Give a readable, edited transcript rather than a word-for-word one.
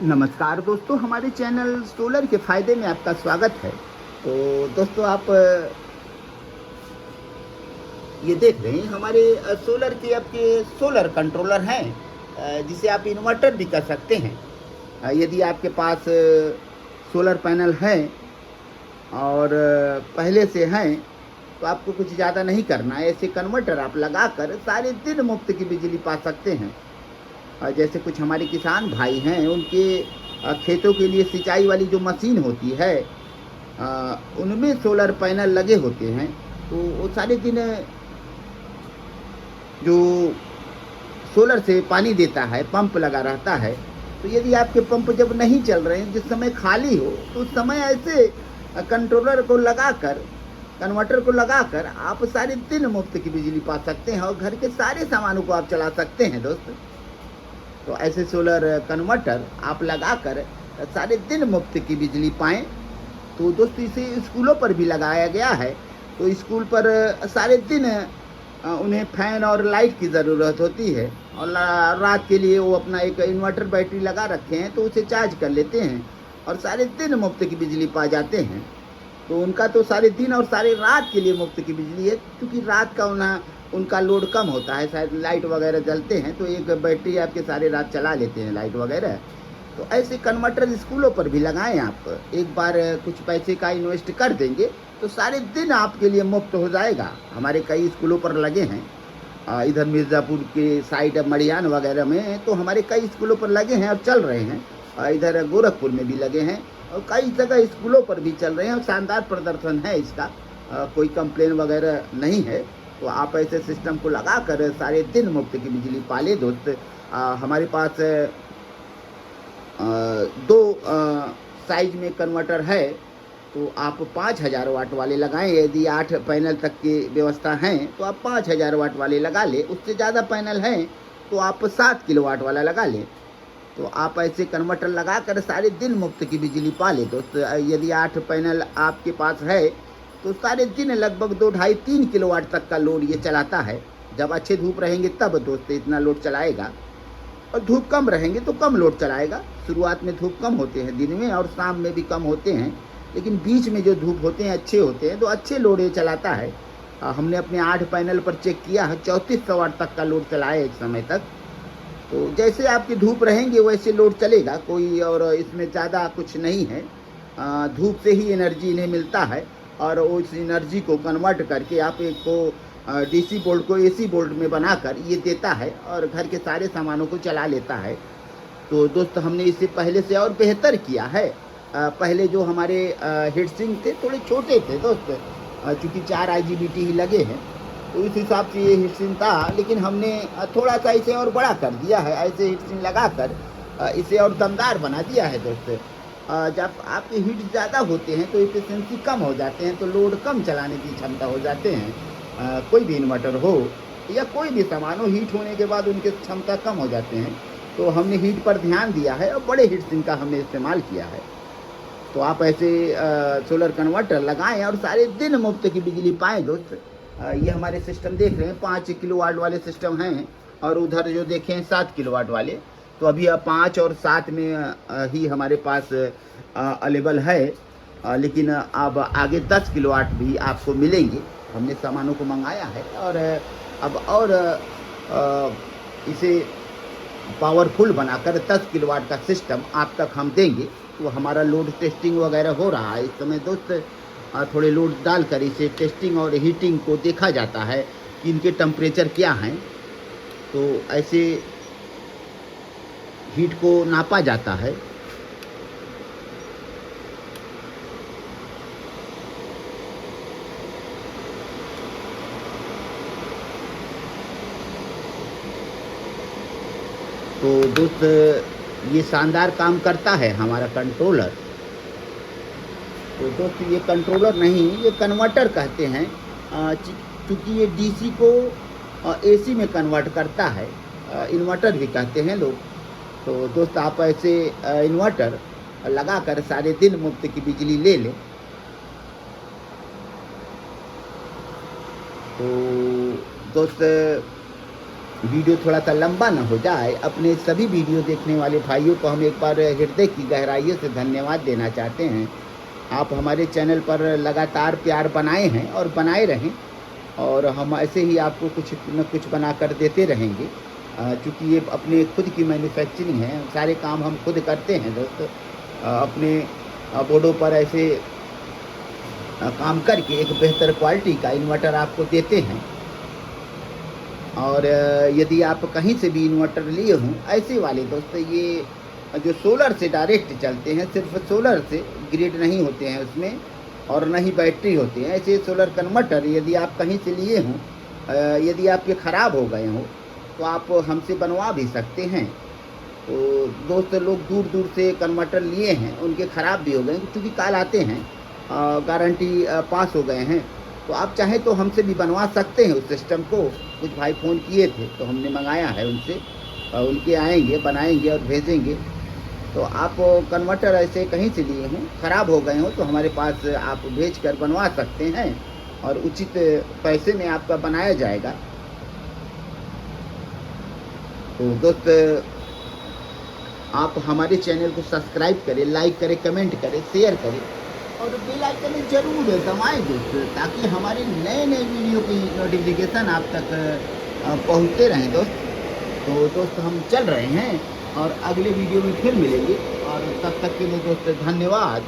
नमस्कार दोस्तों, हमारे चैनल सोलर के फ़ायदे में आपका स्वागत है। तो दोस्तों, आप ये देख रहे हैं हमारे सोलर के आपके सोलर कंट्रोलर हैं, जिसे आप इन्वर्टर भी कर सकते हैं। यदि आपके पास सोलर पैनल हैं और पहले से हैं, तो आपको कुछ ज़्यादा नहीं करना है। ऐसे कन्वर्टर आप लगाकर सारे दिन मुफ्त की बिजली पा सकते हैं। जैसे कुछ हमारे किसान भाई हैं, उनके खेतों के लिए सिंचाई वाली जो मशीन होती है, उनमें सोलर पैनल लगे होते हैं, तो वो सारे दिन जो सोलर से पानी देता है, पंप लगा रहता है। तो यदि आपके पंप जब नहीं चल रहे हैं, जिस समय खाली हो, तो उस समय ऐसे कंट्रोलर को लगाकर, कन्वर्टर को लगाकर आप सारे दिन मुफ्त की बिजली पा सकते हैं और घर के सारे सामानों को आप चला सकते हैं दोस्त। तो ऐसे सोलर कन्वर्टर आप लगाकर सारे दिन मुफ्त की बिजली पाएँ। तो दोस्तों, इसे स्कूलों पर भी लगाया गया है। तो स्कूल पर सारे दिन उन्हें फ़ैन और लाइट की ज़रूरत होती है, और रात के लिए वो अपना एक इन्वर्टर बैटरी लगा रखे हैं, तो उसे चार्ज कर लेते हैं और सारे दिन मुफ्त की बिजली पा जाते हैं। तो उनका तो सारे दिन और सारे रात के लिए मुफ्त की बिजली है, क्योंकि रात का उनका लोड कम होता है, शायद लाइट वगैरह जलते हैं, तो एक बैटरी आपके सारे रात चला लेते हैं लाइट वगैरह। तो ऐसे कन्वर्टर स्कूलों पर भी लगाएं। आप एक बार कुछ पैसे का इन्वेस्ट कर देंगे, तो सारे दिन आपके लिए मुफ्त हो जाएगा। हमारे कई स्कूलों पर लगे हैं, इधर मिर्ज़ापुर के साइड मड़ियान वगैरह में, तो हमारे कई स्कूलों पर लगे हैं और चल रहे हैं। इधर गोरखपुर में भी लगे हैं और कई जगह स्कूलों पर भी चल रहे हैं और शानदार प्रदर्शन है इसका। कोई कंप्लेन वगैरह नहीं है। तो आप ऐसे सिस्टम को लगा कर सारे दिन मुफ्त की बिजली पा लें दोस्त। हमारे पास 2 साइज में कन्वर्टर है। तो आप 5000 वाट वाले लगाएं। यदि 8 पैनल तक की व्यवस्था है, तो आप 5000 वाट वाले लगा लें। उससे ज़्यादा पैनल हैं, तो आप 7 किलोवाट वाला लगा लें। तो आप ऐसे कन्वर्टर लगाकर सारे दिन मुफ्त की बिजली पा लें दोस्त। यदि 8 पैनल आपके पास है, तो सारे दिन लगभग 2 ढाई 3 किलोवाट तक का लोड ये चलाता है। जब अच्छे धूप रहेंगे तब दोस्त इतना लोड चलाएगा, और धूप कम रहेंगे तो कम लोड चलाएगा। शुरुआत में धूप कम होते हैं, दिन में और शाम में भी कम होते हैं, लेकिन बीच में जो धूप होते हैं अच्छे होते हैं, तो अच्छे लोड ये चलाता है। हमने अपने 8 पैनल पर चेक किया है, 3400 वाट तक का लोड चलाया एक समय तक। तो जैसे आपकी धूप रहेंगे वैसे लोड चलेगा, कोई और इसमें ज़्यादा कुछ नहीं है। धूप से ही एनर्जी इन्हें मिलता है, और उस एनर्जी को कन्वर्ट करके आप एक को डीसी बोल्ट को एसी बोल्ट में बनाकर ये देता है और घर के सारे सामानों को चला लेता है। तो दोस्त, हमने इससे पहले से और बेहतर किया है। पहले जो हमारे हीट सिंक थे थोड़े छोटे थे दोस्त, चूँकि 4 IGBT ही लगे हैं, तो इस हिसाब से ये हीट सिंक था। लेकिन हमने थोड़ा सा इसे और बड़ा कर दिया है। ऐसे हीट सिंक लगाकर इसे और दमदार बना दिया है दोस्त। जब आपके हीट ज़्यादा होते हैं तो एफिशिएंसी कम हो जाते हैं, तो लोड कम चलाने की क्षमता हो जाते हैं। कोई भी इन्वर्टर हो या कोई भी सामान हो, हीट होने के बाद उनके क्षमता कम हो जाते हैं। तो हमने हीट पर ध्यान दिया है और बड़े हीट सिंक का हमने इस्तेमाल किया है। तो आप ऐसे सोलर कन्वर्टर लगाएं और सारे दिन मुफ्त की बिजली पाएँ दोस्त। ये हमारे सिस्टम देख रहे हैं, 5 किलोवाट वाले सिस्टम हैं, और उधर जो देखें 7 किलोवाट वाले। तो अभी 5 और 7 में ही हमारे पास अवेलेबल है, लेकिन अब आगे 10 किलोवाट भी आपको मिलेंगे। हमने सामानों को मंगाया है, और अब और इसे पावरफुल बनाकर 10 किलोवाट का सिस्टम आप तक हम देंगे। तो हमारा लोड टेस्टिंग वगैरह हो रहा है इस समय दोस्त। थोड़े लोड डालकर इसे टेस्टिंग और हीटिंग को देखा जाता है कि इनके टेम्परेचर क्या हैं। तो ऐसे हीट को नापा जाता है। तो दोस्त, ये शानदार काम करता है हमारा कंट्रोलर। तो दोस्त, ये कंट्रोलर नहीं, ये कन्वर्टर कहते हैं, क्योंकि ये डीसी को एसी में कन्वर्ट करता है। इन्वर्टर भी कहते हैं लोग। तो दोस्त, आप ऐसे इन्वर्टर लगाकर सारे दिन मुफ्त की बिजली ले लें। तो दोस्त, वीडियो थोड़ा सा लंबा ना हो जाए, अपने सभी वीडियो देखने वाले भाइयों को हम एक बार हृदय की गहराइयों से धन्यवाद देना चाहते हैं। आप हमारे चैनल पर लगातार प्यार बनाए हैं और बनाए रहें, और हम ऐसे ही आपको कुछ न कुछ बनाकर देते रहेंगे। चूँकि ये अपने खुद की मैन्युफैक्चरिंग है, सारे काम हम खुद करते हैं दोस्त। अपने बोर्डों पर ऐसे काम करके एक बेहतर क्वालिटी का इन्वर्टर आपको देते हैं। और यदि आप कहीं से भी इन्वर्टर लिए हों ऐसे वाले दोस्त, ये जो सोलर से डायरेक्ट चलते हैं, सिर्फ सोलर से, ग्रिड नहीं होते हैं उसमें और न ही बैटरी होती है, ऐसे सोलर कन्वर्टर यदि आप कहीं से लिए हों, यदि आपके ख़राब हो गए हों तो आप हमसे बनवा भी सकते हैं। तो दोस्त, लोग दूर दूर से कन्वर्टर लिए हैं, उनके ख़राब भी हो गए क्योंकि कल आते हैं, गारंटी पास हो गए हैं, तो आप चाहें तो हमसे भी बनवा सकते हैं उस सिस्टम को। कुछ भाई फ़ोन किए थे तो हमने मंगाया है उनसे, उनके आएंगे, बनाएंगे और भेजेंगे। तो आप कन्वर्टर ऐसे कहीं से लिए हों, ख़राब हो गए हों, तो हमारे पास आप भेज कर बनवा सकते हैं और उचित पैसे में आपका बनाया जाएगा। तो दोस्त, आप हमारे चैनल को सब्सक्राइब करें, लाइक करें, कमेंट करें, शेयर करें और बेल आइकन ज़रूर दबाएँ दोस्त, ताकि हमारे नए-नए वीडियो की नोटिफिकेशन आप तक पहुँचते रहें दोस्त। तो दोस्त, हम चल रहे हैं और अगले वीडियो में फिर मिलेंगे, और तब तक के लिए दोस्त धन्यवाद।